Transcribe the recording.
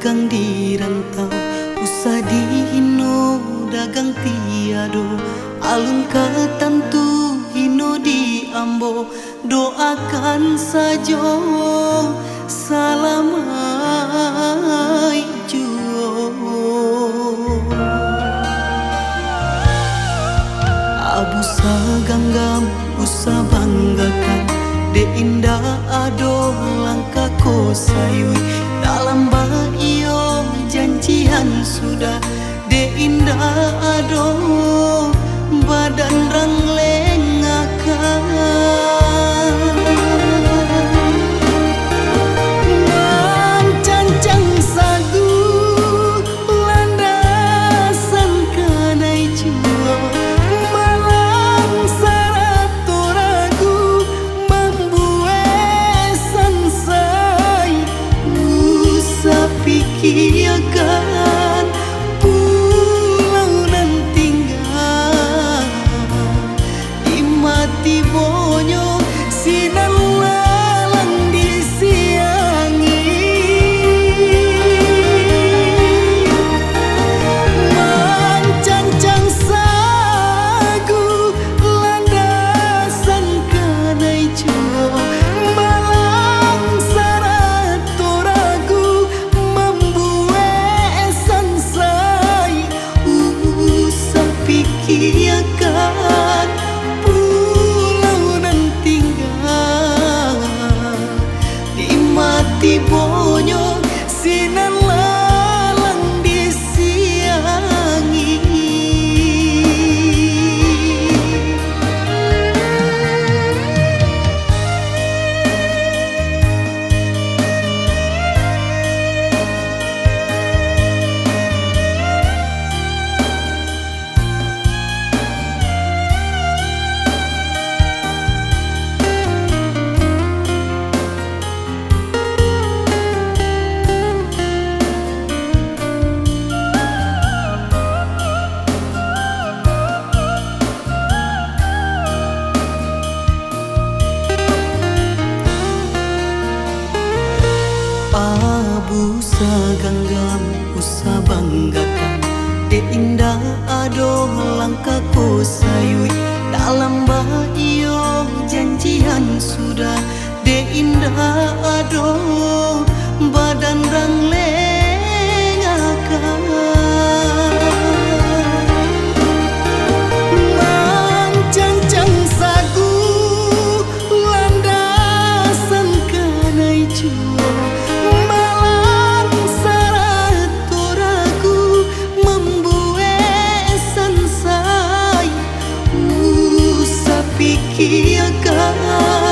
dagang di rantau, usah dihino dagang tiado, alun katantu hino di ambo, doakan sajo salamai juo. Abu saganggam usah banggakan, de indah ado langkah ko sayui, dalam baio janjian sudah, de indah ado badan rang lengakan. Mancancang sagu landasan kanai juo, malang sarato ragu membuat sansai, usah pikirkan pulau nan tinggal di mati bonyo sinan lalang disiangi. Mancancang sagu landasan kanai juo, malang sarato ragu membuat sansai, usah pikirkan pulau nan tinggal di mati bonyo sinan lalang disiangi. Abu saganggam usah banggakan, de indah ado langkah ko sayui, dalam baio janjian sudah, de indah ado badan rang lengakan. Mancancang sagu landasan kanai juo, malang sarato ragu membuat sansai, usah pikirkan